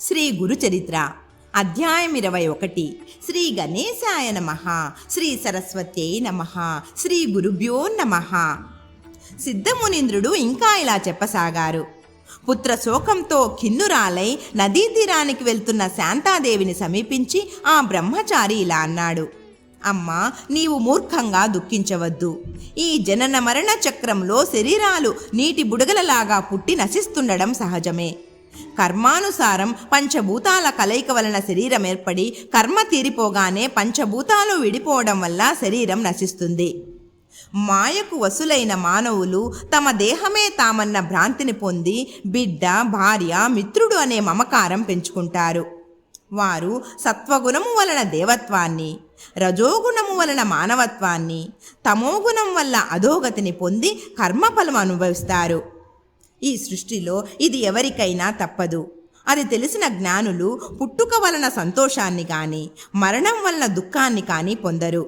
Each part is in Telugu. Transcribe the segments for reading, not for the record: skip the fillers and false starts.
శ్రీ గురుచరిత్ర అధ్యాయం 21. శ్రీ గణేశాయ నమః. శ్రీ సరస్వత్యై నమః. శ్రీ గురుభ్యో నమః. సిద్ధమునీంద్రుడు ఇంకా ఇలా చెప్పసాగారు. పుత్ర శోకంతో ఖిన్నురాలై నదీ తీరానికి వెళ్తున్న శాంతాదేవిని సమీపించి ఆ బ్రహ్మచారి ఇలా అన్నాడు. అమ్మా, నీవు మూర్ఖంగా దుఃఖించవద్దు. ఈ జనన మరణ చక్రంలో శరీరాలు నీటి బుడగలలాగా పుట్టి నశిస్తుండడం సహజమే. కర్మానుసారం పంచభూతాల కలయిక వలన శరీరం ఏర్పడి కర్మ తీరిపోగానే పంచభూతాలు విడిపోవడం వల్ల శరీరం నశిస్తుంది. మాయకు వసులైన మానవులు తమ దేహమే తామన్న భ్రాంతిని పొంది బిడ్డ, భార్య, మిత్రుడు అనే మమకారం పెంచుకుంటారు. వారు సత్వగుణము వలన దేవత్వాన్ని, రజోగుణము వలన మానవత్వాన్ని, తమోగుణం వల్ల అధోగతిని పొంది కర్మఫలం అనుభవిస్తారు. ఈ సృష్టిలో ఇది ఎవరికైనా తప్పదు. అది తెలిసిన జ్ఞానులు పుట్టుక వలన సంతోషాన్ని కానీ మరణం వలన దుఃఖాన్ని కానీ పొందరు.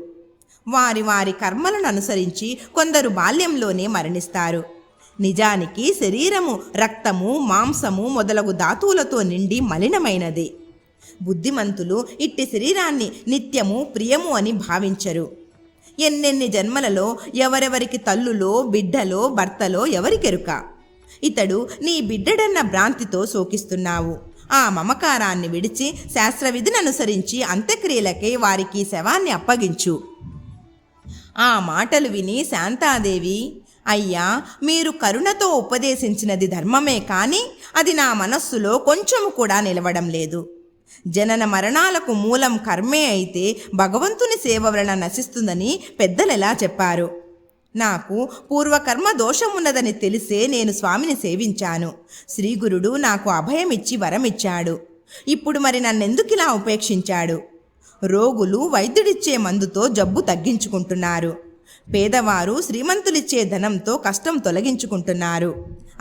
వారి వారి కర్మలను అనుసరించి కొందరు బాల్యంలోనే మరణిస్తారు. నిజానికి శరీరము రక్తము, మాంసము మొదలగు ధాతువులతో నిండి మలినమైనది. బుద్ధిమంతులు ఇట్టి శరీరాన్ని నిత్యము ప్రియము అని భావించరు. ఎన్నెన్ని జన్మలలో ఎవరెవరికి తల్లులో, బిడ్డలో, భర్తలో ఎవరికెరుక? ఇతడు నీ బిడ్డడన్న భ్రాంతితో శోకిస్తున్నావు. ఆ మమకారాన్ని విడిచి శాస్త్రవిధిని అనుసరించి అంత్యక్రియలకై వారికి శవాన్ని అప్పగించు. ఆ మాటలు విని శాంతాదేవి, అయ్యా, మీరు కరుణతో ఉపదేశించినది ధర్మమే కానీ అది నా మనస్సులో కొంచెము కూడా నిలవడం లేదు. జనన మరణాలకు మూలం కర్మే అయితే భగవంతుని సేవ వలన నశిస్తుందని పెద్దలెలా చెప్పారు? నాకు పూర్వకర్మ దోషమున్నదని తెలిసే నేను స్వామిని సేవించాను. శ్రీగురుడు నాకు అభయమిచ్చి వరమిచ్చాడు. ఇప్పుడు మరి నన్నెందుకిలా ఉపేక్షించాడు? రోగులు వైద్యుడిచ్చే మందుతో జబ్బు తగ్గించుకుంటున్నారు. పేదవారు శ్రీమంతులిచ్చే ధనంతో కష్టం తొలగించుకుంటున్నారు.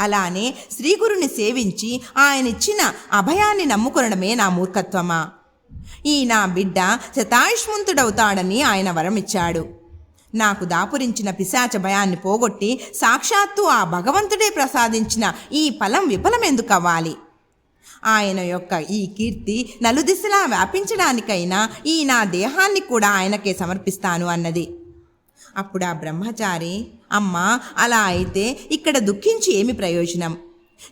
అలానే శ్రీగురుని సేవించి ఆయనిచ్చిన అభయాన్ని నమ్ముకొనడమే నా మూర్ఖత్వమా? ఈ నా బిడ్డ శతాయుష్మంతుడవుతాడని ఆయన వరమిచ్చాడు. నాకు దాపురించిన పిశాచ భయాన్ని పోగొట్టి సాక్షాత్తు ఆ భగవంతుడే ప్రసాదించిన ఈ ఫలం విఫలమెందుకవ్వాలి? ఆయన యొక్క ఈ కీర్తి నలుదిశలా వ్యాపించడానికైనా ఈ నా దేహాన్ని కూడా ఆయనకే సమర్పిస్తాను అన్నది. అప్పుడు ఆ బ్రహ్మచారి, అమ్మా, అలా అయితే ఇక్కడ దుఃఖించి ఏమి ప్రయోజనం?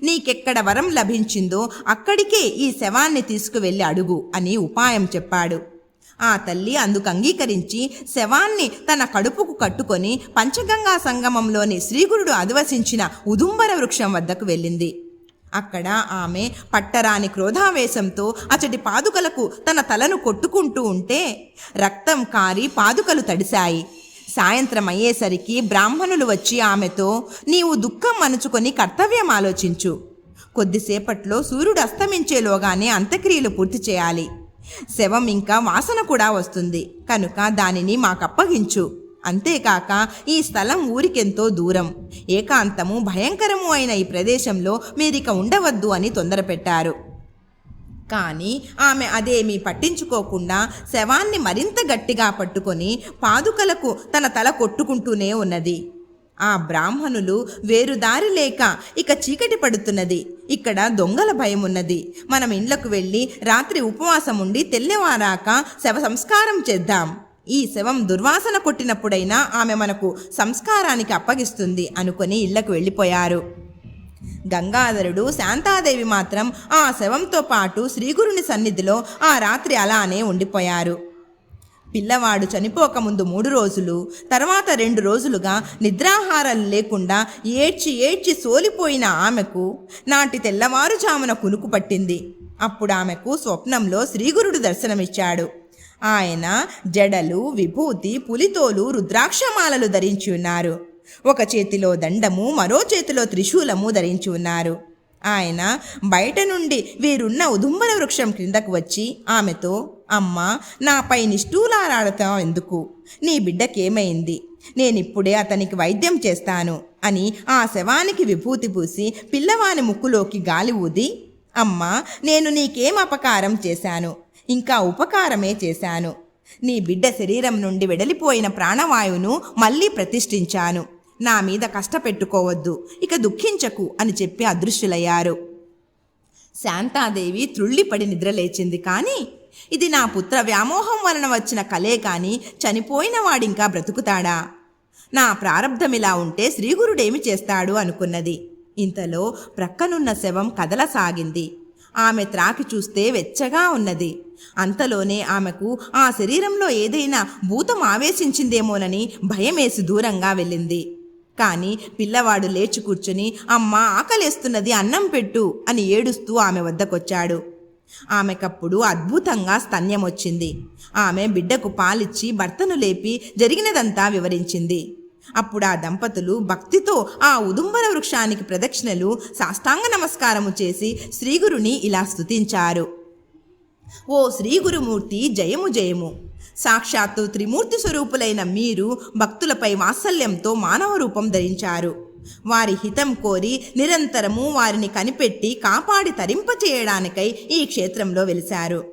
నీకెక్కడ వరం లభించిందో అక్కడికే ఈ శవాన్ని తీసుకువెళ్ళి అడుగు అని ఉపాయం చెప్పాడు. ఆ తల్లి అందుకు అంగీకరించి శవాన్ని తన కడుపుకు కట్టుకొని పంచగంగా సంగమంలోని శ్రీగురుడు అధివసించిన ఉదుంబర వృక్షం వద్దకు వెళ్ళింది. అక్కడ ఆమె పట్టరాని క్రోధావేశంతో అచటి పాదుకలకు తన తలను కొట్టుకుంటూ ఉంటే రక్తం కారి పాదుకలు తడిశాయి. సాయంత్రం అయ్యేసరికి బ్రాహ్మణులు వచ్చి ఆమెతో, నీవు దుఃఖం అణుచుకొని కర్తవ్యం ఆలోచించు. కొద్దిసేపట్లో సూర్యుడు అస్తమించేలోగానే అంత్యక్రియలు పూర్తి చేయాలి. శవం ఇంకా వాసన కూడా వస్తుంది కనుక దానిని మాకప్పగించు. అంతేకాక ఈ స్థలం ఊరికెంతో దూరం, ఏకాంతము భయంకరము అయిన ఈ ప్రదేశంలో మీరిక ఉండవద్దు అని తొందరపెట్టారు. కానీ ఆమె అదేమీ పట్టించుకోకుండా శవాన్ని మరింత గట్టిగా పట్టుకొని పాదుకలకు తన తల కొట్టుకుంటూనే ఉన్నది. ఆ బ్రాహ్మణులు వేరు దారి లేక, ఇక చీకటి పడుతున్నది, ఇక్కడ దొంగల భయం ఉన్నది, మనం ఇండ్లకు వెళ్ళి రాత్రి ఉపవాసం ఉండి తెల్లవారాక శవ సంస్కారం చేద్దాం. ఈ శవం దుర్వాసన కొట్టినప్పుడైనా ఆమె మనకు సంస్కారానికి అప్పగిస్తుంది అనుకొని ఇళ్లకు వెళ్ళిపోయారు. గంగాధరుడు, శాంతాదేవి మాత్రం ఆ శవంతో పాటు శ్రీగురుని సన్నిధిలో ఆ రాత్రి అలానే ఉండిపోయారు. పిల్లవాడు చనిపోకముందు 3 రోజులు, తర్వాత 2 రోజులుగా నిద్రాహారాలు లేకుండా ఏడ్చి ఏడ్చి సోలిపోయిన ఆమెకు నాటి తెల్లవారుజామున కునుకు పట్టింది. అప్పుడు ఆమెకు స్వప్నంలో శ్రీగురుడు దర్శనమిచ్చాడు. ఆయన జడలు, విభూతి, పులితోలు, రుద్రాక్షమాలలు ధరించి ఉన్నారు. ఒక చేతిలో దండము, మరో చేతిలో త్రిశూలము ధరించి ఉన్నారు. ఆయన బయట నుండి వీరున్న ఉదుంబర వృక్షం క్రిందకు వచ్చి ఆమెతో, అమ్మా, నాపై నిష్ఠూలారాడతాం ఎందుకు? నీ బిడ్డకేమైంది? నేనిప్పుడే అతనికి వైద్యం చేస్తాను అని ఆ శవానికి విభూతి పూసి పిల్లవాని ముక్కులోకి గాలి ఊది, అమ్మా, నేను నీకేం అపకారం చేశాను? ఇంకా ఉపకారమే చేశాను. నీ బిడ్డ శరీరం నుండి వెడలిపోయిన ప్రాణవాయువును మళ్ళీ ప్రతిష్ఠించాను. నా మీద కష్టపెట్టుకోవద్దు, ఇక దుఃఖించకు అని చెప్పి అదృశ్యులయ్యారు. శాంతాదేవి త్రుళ్ళిపడి నిద్రలేచింది. కానీ ఇది నా పుత్ర వ్యామోహం వలన వచ్చిన కలే కాని చనిపోయిన వాడింకా బ్రతుకుతాడా? నా ప్రారబ్ధమిలా ఉంటే శ్రీగురుడేమి చేస్తాడు అనుకున్నది. ఇంతలో ప్రక్కనున్న శవం కదలసాగింది. ఆమె త్రాకి చూస్తే వెచ్చగా ఉన్నది. అంతలోనే ఆమెకు ఆ శరీరంలో ఏదైనా భూతం ఆవేశించిందేమోనని భయమేసి దూరంగా వెళ్ళింది. కాని పిల్లవాడు లేచి కూర్చుని అమ్మా ఆకలేస్తున్నది, అన్నం పెట్టు అని ఏడుస్తూ ఆమె వద్దకొచ్చాడు. ఆమెకప్పుడు అద్భుతంగా స్తన్యం వచ్చింది. ఆమె బిడ్డకు పాలిచ్చి భర్తను లేపి జరిగినదంతా వివరించింది. అప్పుడు ఆ దంపతులు భక్తితో ఆ ఉదుంబర వృక్షానికి ప్రదక్షిణలు సాష్టాంగ నమస్కారము చేసి శ్రీగురుని ఇలా స్తుతించారు. ఓ శ్రీగురుమూర్తి జయము జయము. సాక్షాత్తు త్రిమూర్తి స్వరూపులైన మీరు భక్తులపై వాత్సల్యంతో మానవ రూపం ధరించారు. వారి హితం కోరి నిరంతరము వారిని కనిపెట్టి కాపాడి తరింపచేయడానికై ఈ క్షేత్రంలో వెలిశారు.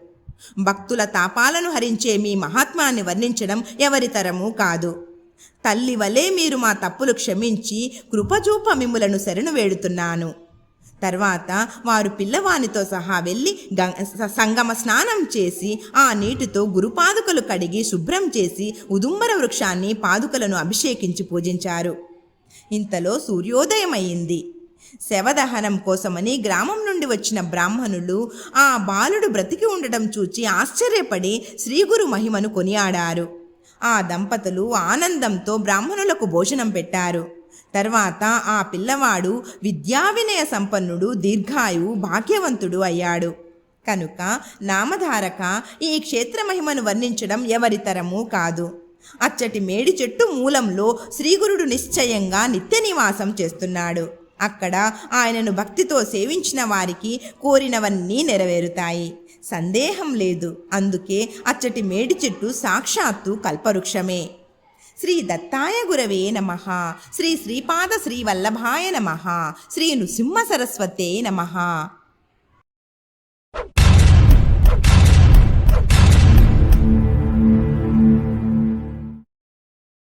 భక్తుల తాపాలను హరించే మీ మహాత్మాన్ని వర్ణించడం ఎవరితరమూ కాదు. తల్లి వలె మీరు మా తప్పులు క్షమించి కృపజూప మిమ్ములను శరణు వేడుతున్నాను. తర్వాత వారు పిల్లవానితో సహా వెళ్ళి సంగమ స్నానం చేసి ఆ నీటితో గురుపాదుకలు కడిగి శుభ్రం చేసి ఉదుంబర వృక్షాన్ని పాదుకలను అభిషేకించి పూజించారు. ఇంతలో సూర్యోదయమయ్యింది. శవదహనం కోసమని గ్రామం నుండి వచ్చిన బ్రాహ్మణులు ఆ బాలుడు బ్రతికి ఉండటం చూచి ఆశ్చర్యపడి శ్రీగురు మహిమను కొనియాడారు. ఆ దంపతులు ఆనందంతో బ్రాహ్మణులకు భోజనం పెట్టారు. తర్వాత ఆ పిల్లవాడు విద్యావినయ సంపన్నుడు, దీర్ఘాయువు, భాగ్యవంతుడు అయ్యాడు. కనుక నామధారక ఈ క్షేత్ర మహిమను వర్ణించడం ఎవరితరమూ కాదు. అచ్చటి మేడి చెట్టు మూలంలో శ్రీగురుడు నిశ్చయంగా నిత్య నివాసం చేస్తున్నాడు. అక్కడ ఆయనను భక్తితో సేవించిన వారికి కోరినవన్నీ నెరవేరుతాయి. సందేహం లేదు. అందుకే అచ్చటి మేడి చెట్టు సాక్షాత్తు కల్పవృక్షమే. శ్రీ దత్తాయ గురవే నమః. శ్రీ శ్రీపాద శ్రీవల్లభాయ నమః. శ్రీ నృసింహ సరస్వతే నమః.